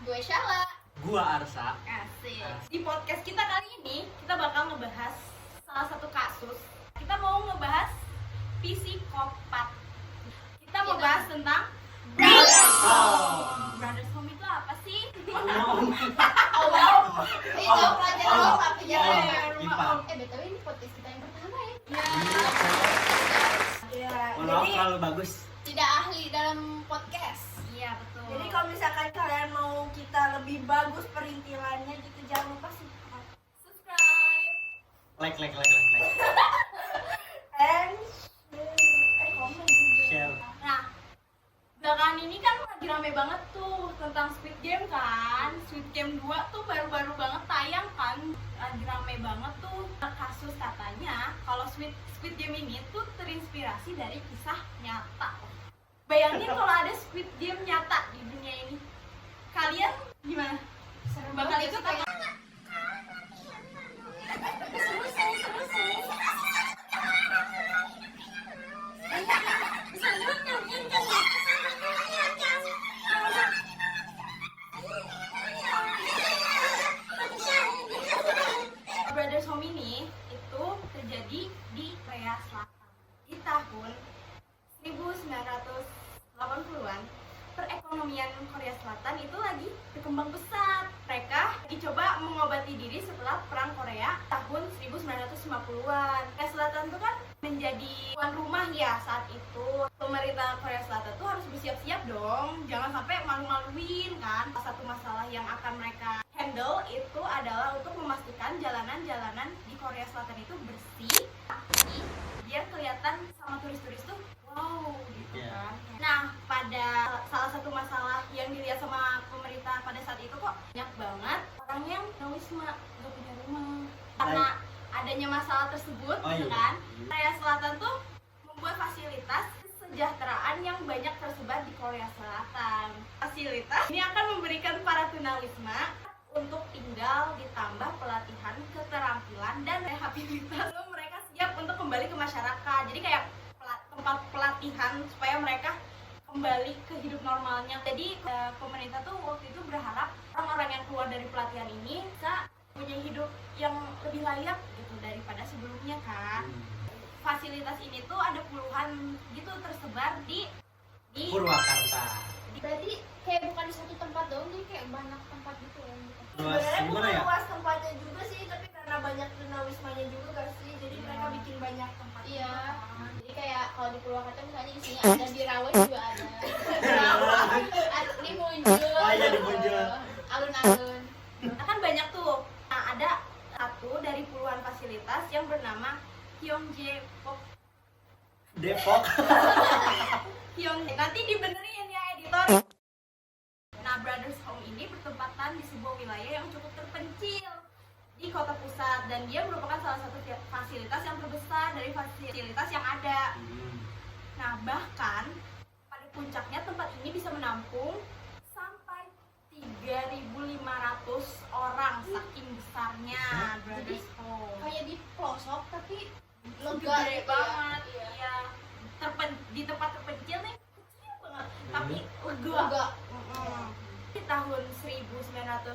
Gue Shala. Gua Arsa. Asik. Di podcast kita kali ini kita bakal ngebahas salah satu kasus. Kita mau ngebahas psikopat. Kita mau bahas tentang Brothers Home. Brothers Home itu apa sih? Oh wow. Itu pelajaran Oh. apa? Pelajaran IPA. BTW ini podcast kita yang pertama ya. Ya, Mohon maaf terlalu bagus. Tidak ahli dalam podcast. iya betul. Jadi kalau misalkan kalian mau kita lebih bagus perintilannya gitu, jangan lupa subscribe. Like. and komen juga. Share. Nah, belakangan ini kan lagi rame banget tuh tentang Squid Game kan. Squid Game 2 tuh baru-baru banget tayang kan. Lagi rame banget tuh kasus katanya kalau Squid Game ini tuh terinspirasi dari kisah nyata. Bayangin kalau ada Squid Game nyata di dunia ini. Kalian gimana? Seru Bakal banget ikut sih, apa? Brothers Home ini itu terjadi di Korea Selatan di tahun 1980-an. Perekonomian Korea Selatan itu lagi berkembang pesat. Mereka dicoba mengobati diri setelah Perang Korea tahun 1950-an. Korea Selatan itu kan menjadi tuan rumah ya saat itu. Pemerintah Korea Selatan tuh harus bersiap-siap dong. Jangan sampai malu-maluin kan. Salah satu masalah yang akan mereka handle itu adalah untuk memastikan jalanan-jalanan di Korea Selatan itu bersih, rapi, biar kelihatan sama turis-turis tuh wow gitu kan. Nah, pada salah satu masalah yang dilihat sama pemerintah pada saat itu kok banyak banget orang yang tunawisma, gak punya rumah. Karena adanya masalah tersebut gitu kan, Korea Selatan tuh membuat fasilitas kesejahteraan yang banyak tersebar di Korea Selatan. Fasilitas ini akan memberikan para tunawisma untuk tinggal, ditambah pelatihan keterampilan dan rehabilitasi lalu mereka siap untuk kembali ke masyarakat. Jadi kayak tempat pelatihan supaya mereka kembali ke hidup normalnya. Jadi pemerintah tuh waktu itu berharap orang-orang yang keluar dari pelatihan ini bisa punya hidup yang lebih layak gitu daripada sebelumnya kan. Fasilitas ini tuh ada puluhan gitu tersebar di Purwakarta. Berarti kayak bukan di satu tempat dong, jadi kayak banyak tempat gitu ya. Luas Sebenarnya gimana bukan ya? luas tempatnya juga sih, tapi karena banyak tunawismanya juga kan sih, jadi mereka bikin banyak tempat. Iya. Jadi kayak kalau di Purwakarta misalnya di sini ada, di Rawa juga ada. Di Munjul. Oh iya, di Munjul. Alun-alun. kan banyak tuh. Nah, ada satu dari puluhan fasilitas yang bernama Hyongjae-pok. Depok. Nanti dibenerin ya editor. Nah, Brothers Home ini bertempatan di sebuah wilayah yang cukup terpencil di kota pusat dan dia merupakan salah satu fasilitas yang terbesar dari fasilitas yang ada. Nah, bahkan pada puncaknya tempat ini bisa menampung sampai 3.500 orang, saking besarnya Brothers Home. Kayak di pelosok tapi lega Gede gitu banget, ya. iya. Di tempat terpencil nih kecil banget, tapi lega. Lega. Di tahun 1981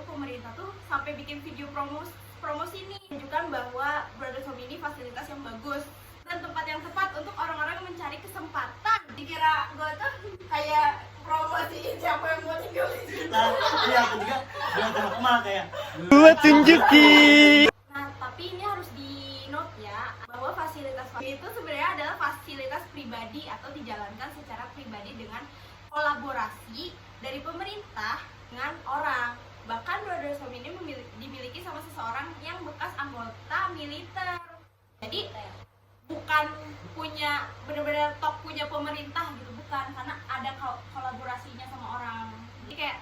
pemerintah tuh sampai bikin video promosi nih menunjukkan bahwa Brothers Home ini fasilitas yang bagus dan tempat yang tepat untuk orang-orang yang mencari kesempatan. Dikira gue tuh kayak promosiin siapa yang mau tinggal di sini. Nah, iya aku juga bilang sama Kemal kayak Gua tunjukin. Nah, tapi ini harus di note ya bahwa fasilitas itu sebenarnya adalah fasilitas pribadi atau dijalankan secara pribadi dengan kolaborasi dari pemerintah dengan orang. Bahkan Brothers Home ini dimiliki sama seseorang yang bekas anggota militer. Jadi bukan punya benar-benar top punya pemerintah gitu, bukan, karena ada kolaborasinya sama orang. Jadi kayak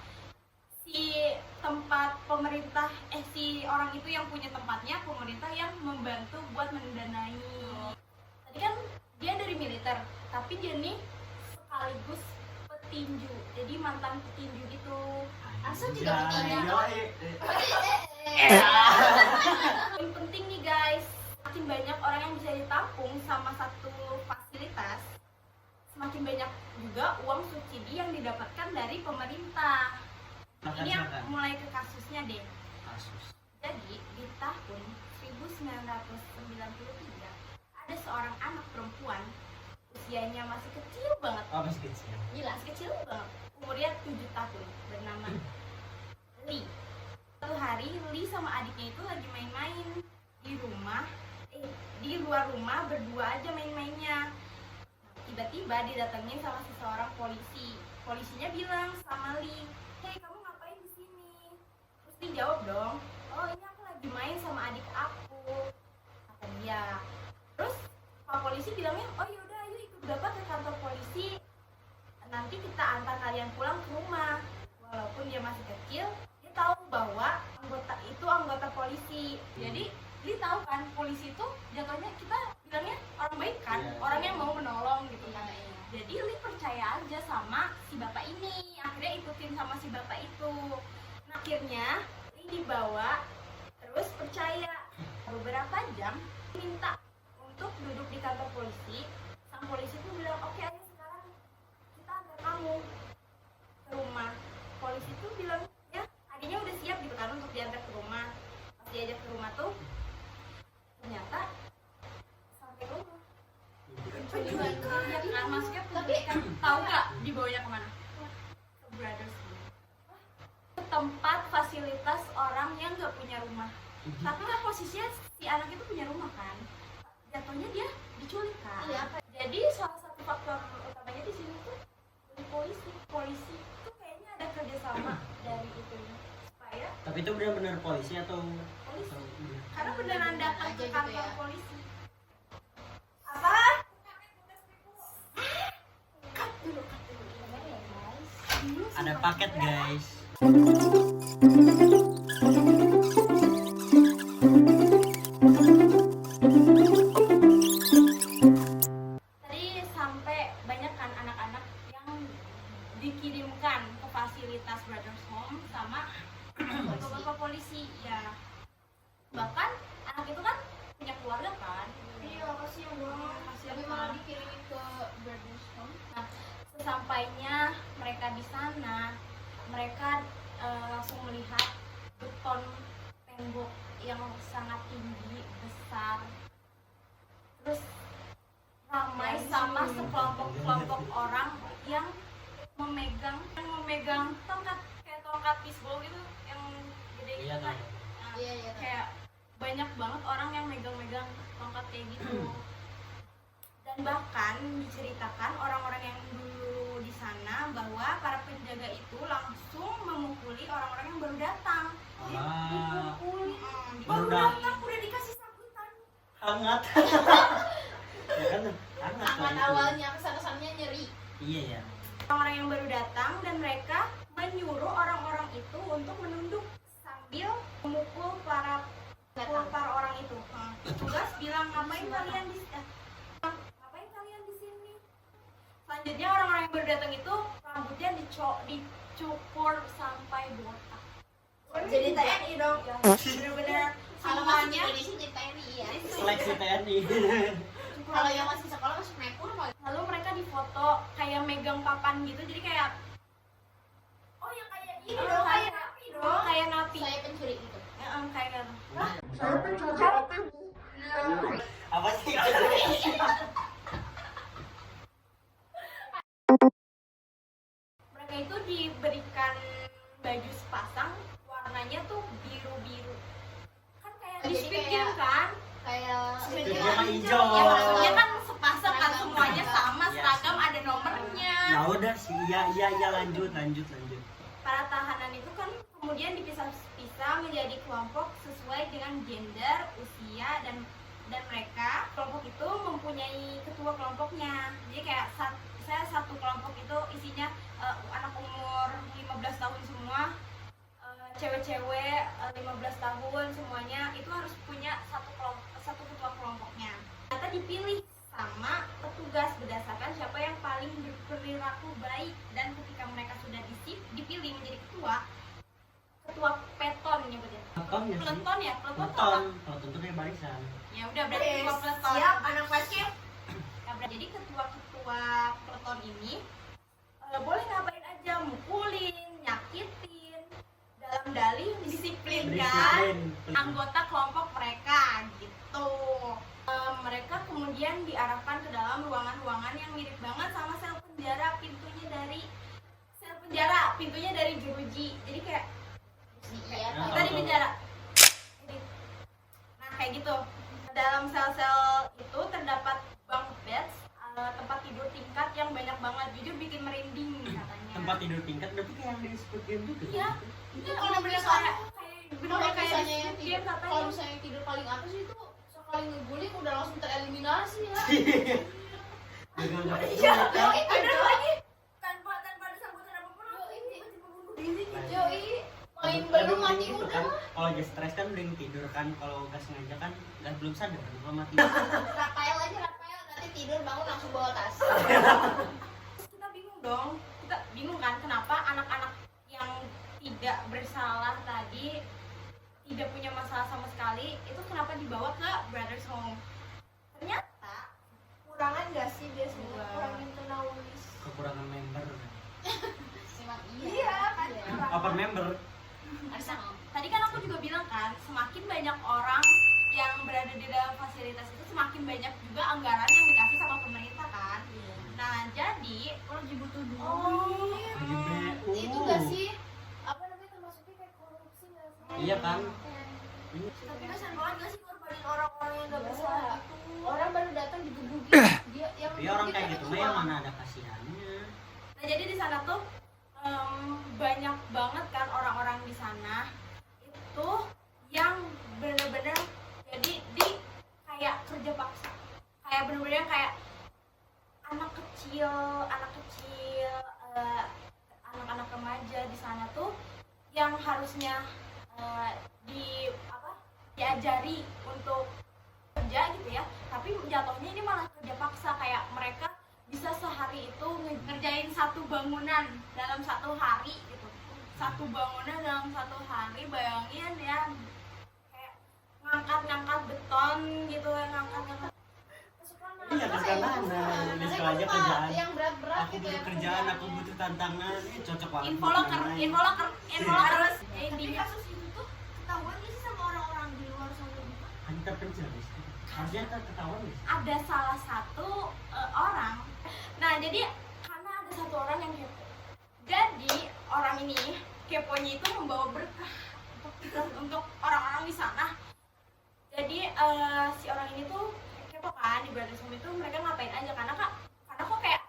si tempat pemerintah si orang itu yang punya tempatnya, pemerintah yang membantu buat mendanai. Tadi kan dia dari militer, tapi dia nih sekaligus petinju, jadi mantan petinju gitu. Asal juga petinju. Yang penting nih guys, makin banyak orang yang bisa ditampung sama satu fasilitas, semakin banyak juga uang subsidi yang didapatkan dari pemerintah. Ini yang mulai ke kasusnya deh. Kasus. Jadi di tahun 1993 ada seorang anak perempuan usianya masih kecil banget, Apa sih kecil? gila masih kecil banget, umurnya 7 tahun, bernama Lee. Suatu hari Lee sama adiknya itu lagi main-main di rumah, di luar rumah berdua aja main-mainnya. Tiba-tiba didatengin sama seseorang polisi. Polisinya bilang sama Lee, "Hei, kamu ngapain di sini?" Terus Lee jawab dong, "Oh, ini aku lagi main sama adik aku," kata dia. Terus Pak polisi bilangnya, "Oh yaudah, ayo ikut bapak ke kantor polisi. Nanti kita antar kalian pulang ke rumah." Walaupun dia masih kecil, dia tahu bahwa anggota polisi. Jadi dia tahu kan polisi itu jatuhnya kita bilangnya orang baik kan, Iya. orang yang mau menolong gitu kan. Iya. Jadi Lee percaya aja sama si bapak ini, akhirnya ikutin sama si bapak itu. Nah, akhirnya Lee dibawa, terus percaya. Beberapa jam minta untuk duduk di kantor polisi. Sang polisi tuh bilang, "Oke, ayo sekarang kita antar kamu ke rumah." Polisi tuh bilang, "Ya, adiknya udah siap gitu kan untuk diantar ke rumah." Pas diajak ke rumah tuh ternyata sampai rumah penculikan, ya kan, maksudnya penculikan. Tahu nggak dibawanya kemana? Ke Brothers Home, ke tempat fasilitas orang yang nggak punya rumah. Tapi kan posisinya si anak itu punya rumah kan, jatuhnya dia diculik kan. Iya. Jadi salah satu faktor utamanya di sini tuh dari polisi tuh kayaknya ada kerjasama dari itu supaya Tapi itu benar-benar polisi atau polisi, atau- karena beneran datang Aja ke gitu kantor ya. polisi. Apa? Cut dulu. Dulu Ada sih paket maksudnya- guys. Tadi sampai banyak kan anak-anak yang dikirimkan ke fasilitas Brothers Home sama bapak-bapak polisi ya. Bahkan anak itu kan punya keluarga kan. Iya, kasihan banget. Kasihan Tapi malah kan. dikirimin ke Brothers Home. Sesampainya mereka di sana, mereka langsung melihat beton tembok yang sangat tinggi, besar. Terus ramai sama sekelompok orang yang memegang tongkat, kayak tongkat bisbol gitu yang gede Iya gitu kan. tahu. Nah, Iya, iya. kayak banyak banget orang yang megang-megang tongkat kayak gitu. Dan bahkan diceritakan orang-orang yang dulu di sana bahwa para penjaga itu langsung memukuli orang-orang yang baru datang. Ah, Dipukuli, Baru baru datang udah dikasih sambutan. hangat. Ya kan hangat. Sangat lah itu. awalnya kesan-kesannya nyeri. Iya ya. Orang-orang yang baru datang dan mereka menyuruh orang-orang itu untuk menunduk sambil memukul para orang itu. Petugas bilang, ngapain kalian di sini? Selanjutnya orang-orang yang baru datang itu rambutnya dicukur sampai botak. Jadi TNI dong. Ya, bener-bener Kalau masih di semuanya Indonesia jadi TNI ya. Seleksi TNI. Kalau yang masih sekolah masih mekur kali. lalu mereka difoto kayak megang papan gitu, jadi kayak Oh, yang kayak ini dong, kayak napi dong. kayak napi. Saya pencuri gitu. Kayak Apa sih? mereka itu diberikan baju sepasang, warnanya tuh biru-biru, kan kayak Oh, di jadi Squid kayak- Game kan. Kayak Squid Iya, Game hijau. ya maksudnya kan sepasang kan, Seragam. semuanya sama, Iya. seragam, ada nomornya. Ya udah sih. Iya lanjut. Para tahanan itu kan kemudian dipisah-pisah menjadi kelompok sesuai dengan gender, usia, dan mereka kelompok itu mempunyai ketua kelompoknya. Jadi kayak saya satu kelompok itu isinya anak umur 15 tahun semua, cewek-cewek 15 tahun semuanya, itu harus punya satu ketua kelompoknya. Ternyata dipilih sama petugas berdasarkan siapa yang paling berperilaku baik, dan ketika mereka sudah dipilih menjadi ketua peton nyebutnya. Peleton ya sih. Peleton ya, peleton tuh apa? Peleton tuh kayak barisan. Ya udah berarti ketua peleton. Siap, anak basket. Ya, jadi ketua peleton ini boleh ngapain aja, mukulin, nyakitin, Disiplin. anggota kelompok mereka gitu. Mereka kemudian diarahkan ke dalam ruangan-ruangan yang mirip banget sama sel penjara, pintunya dari jeruji. Jadi kayak Iya, kita di penjara. Nah kayak gitu. Dalam sel-sel itu terdapat bunk beds, tempat tidur tingkat yang banyak banget. Jujur bikin merinding katanya. Tempat tidur tingkat berarti kayak yang di Squid Game juga. Iya. Itu Kalau bener-bener misalnya- kayak kalau kayak misalnya di yang Squid tidur, Game katanya. kalau misalnya yang tidur paling atas itu sekali ngeguling udah langsung tereliminasi ya. Iya, bener lagi. tanpa ada sambutan apapun langsung tiba-tiba bunuh Diri diri. Yoi, main Lebih belum mati mending gitu udah. kan. Kalau lagi stres kan mending tidur kan. Kalau gak sengaja kan gak belum sadar kalau mati. Rafael nanti tidur bangun langsung bawa tas. Kita bingung dong. Kita bingung kan kenapa anak-anak yang tidak bersalah tadi, tidak punya masalah sama sekali, itu kenapa dibawa ke Brothers Home. Ternyata Kurangan gak sih biasanya? Wah. Kurang internaulis. Kekurangan member. Memang Iya kan? Apa member? Harusnya tadi kan aku juga bilang kan, semakin banyak orang yang berada di dalam fasilitas itu, semakin banyak juga anggaran yang dikasih sama pemerintah kan. Nah jadi Lagi butuh duit. Lagi BU. itu gak sih apa namanya termasuknya kayak korupsi nggak sih? Iya kan? Tapi kasian banget gak sih korbanin orang-orang yang gak bersalah itu? Orang baru datang digebukin dia yang Dia orang kayak gebukin gitu itu mah yang uang. mana ada kasihannya. Nah jadi di sana tuh banyak banget kan orang-orang di sana itu yang bener-bener jadi di kayak kerja paksa, kayak bener-bener yang kayak anak kecil, anak-anak remaja di sana tuh yang harusnya diajari untuk kerja gitu ya, tapi jatuhnya ini malah kerja paksa. Kayak mereka bisa sehari itu ngerjain satu bangunan dalam satu hari gitu, satu bangunan dalam satu hari. Bayangin ya, kayak ngangkat beton gitu, ngangkat Iya kesukaan di sekolah aja kerjaan. yang berat-berat Aku gitu butuh ya, kerjaan, aku butuh tantangan. Ini cocok banget. infoloker Harus. Tapi intinya. kasus itu tuh ketahuan gak sih sama orang-orang di luar sana? Kan terpencil guys. Harusnya ketahuan guys. Ada salah satu orang. Nah jadi karena ada satu orang yang kepo, jadi orang ini keponya itu membawa berkah untuk orang-orang di sana. Jadi si orang ini tuh kepo kan di Brothers Home itu mereka ngapain aja, karena kok kayak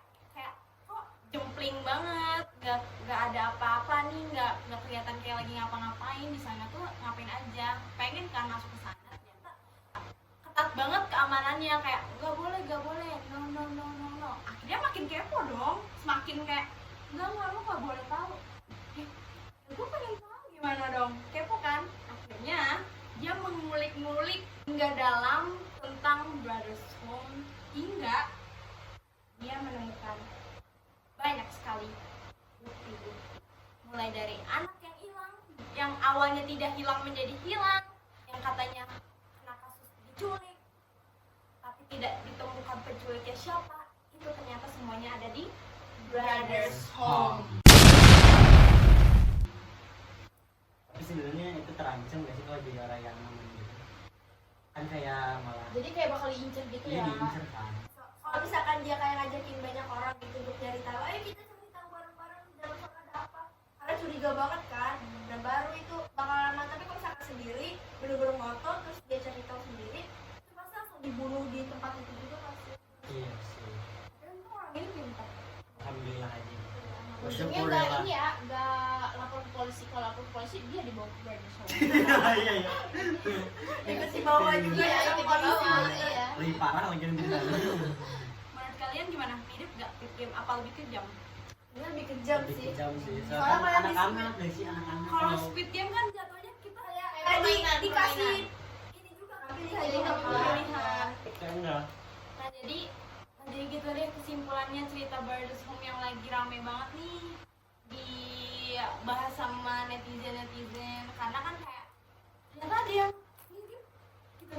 kok jempling banget, nggak ada apa-apa nih, nggak kelihatan kayak lagi ngapa-ngapain di sana tuh, ngapain aja, pengen kan masuk ke sana. Ternyata ketat banget keamanannya, kayak nggak boleh, no. Akhirnya makin kepo dong, semakin kayak nggak lo nggak boleh tahu. Gue pengen tahu gimana dong, kepo kan. Akhirnya dia mengulik-ngulik hingga dalam tentang Brothers Home, hingga dia menemukan banyak sekali bukti-bukti, mulai dari anak yang hilang, yang awalnya tidak hilang menjadi hilang, yang katanya kena kasus diculik tapi tidak ditemukan penculiknya siapa. Itu ternyata semuanya ada di Brothers Home. Tapi sebenarnya itu terancam gak sih kalau jadi orang yang namanya gitu? Kan kayak malah jadi kayak bakal diincer gitu dia ya. diincer kan. Kalau misalkan dia kayak ngajakin banyak orang gitu untuk nyari tahu, ayo kita cari tahu bareng-bareng dalam sana ada apa. Karena curiga banget kan. Dan baru itu bakal lama. Tapi kalau misalkan sendiri, bener-bener ngotot terus dia cari tahu sendiri, itu pasti langsung dibunuh di tempat itu juga pasti. Iya sih. Dan itu orang ini pintar. Alhamdulillah aja. Ujungnya Bersyukur nggak ya. ini ya, nggak lapor ke polisi. Kalau lapor ke polisi dia dibawa ke Brothers Home. Iya iya. Ikut di bawah juga Iya, ya itu sama di bawah, polisi. iya. Lebih parah lagi yang kita. Menurut kalian gimana? Mirip gak Squid Game? Apa lebih kejam? Ini lebih kejam Lebih sih. kejam sih. Soalnya Soalnya kayak di anak-anak dari si anak-anak. Kalau Squid Game kan jatuhnya kita Kayak Permainan, dikasih permainan. ini juga kan Pilihan. pilihan. Kayak enggak. Nah jadi gitu deh kesimpulannya cerita Brothers Home yang lagi rame banget nih dibahas sama netizen, karena kan kayak ternyata ada yang mirip gitu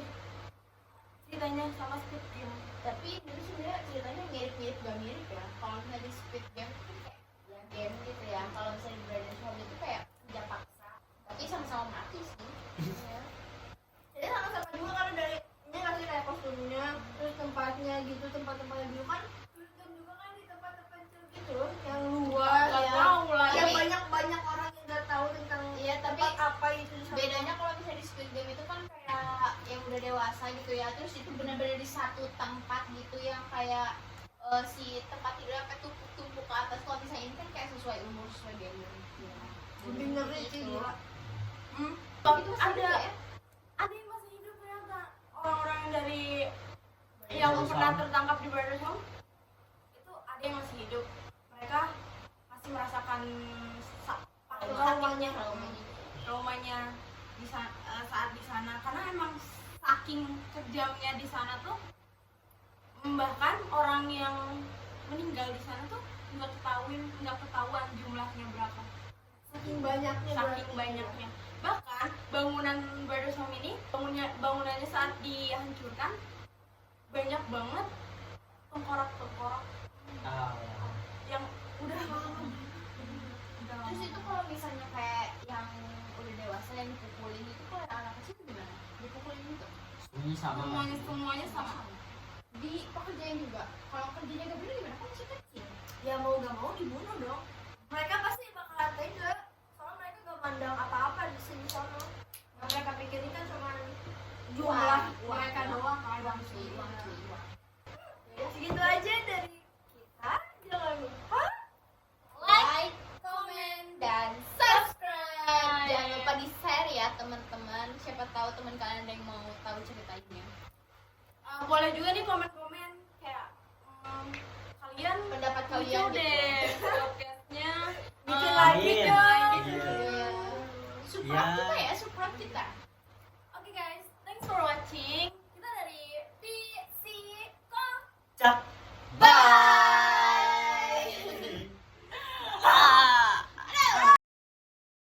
ceritanya sama Squid Game. Tapi itu sebenarnya ceritanya mirip-mirip gak mirip ya. Kalau misalnya di Squid Game itu kayak ya game gitu ya. Kalau misalnya di Brothers Home itu kayak kerja paksa, tapi sama-sama mati sih. dewasa gitu ya, terus itu benar-benar di satu tempat gitu yang kayak si tempat tidurnya ketumpuk-tumpuk ke atas. Kalau misalnya ini kan kayak sesuai umur, sesuai gender gitu ya. Lebih ngeri sih Gitu. gila. Itu masih ada ada ya? ada yang masih hidup ternyata, orang-orang dari yang pernah tertangkap di Brothers Home itu ada yang masih hidup. Mereka masih merasakan Traumanya traumanya saat di sana, karena emang saking kejamnya di sana tuh, bahkan orang yang meninggal di sana tuh nggak ketahuan jumlahnya berapa, Saking banyaknya. saking banyaknya. Bahkan bangunan Brothers Home ini, bangunannya saat dihancurkan banyak banget tengkorak-tengkorak yang udah lama. Terus itu kalau misalnya kayak yang udah dewasa yang dipukulin itu, kalau anak kecil itu gimana? Dipukulin itu? semuanya sama. Di pekerjaan juga. Kalau kerjanya gak bener gimana? Kan masih kecil. Ya mau gak mau dibunuh dong. Mereka pasti bakal tega. Soalnya mereka gak mandang apa-apa di sini sono. Yang mereka pikirin kan cuma jumlah mereka doang kan. Uang cuy, uang cuy, uang. Ya, segitu aja dari kita. Jangan lupa Like, comment, dan subscribe. Jangan lupa di share ya teman-teman. Siapa tahu teman kalian ada yang mau tahu ceritanya. Boleh juga nih komen-komen kayak kalian Pendapat lucu kalian gitu. deh podcastnya, bikin Eh, lagi Amin. dong.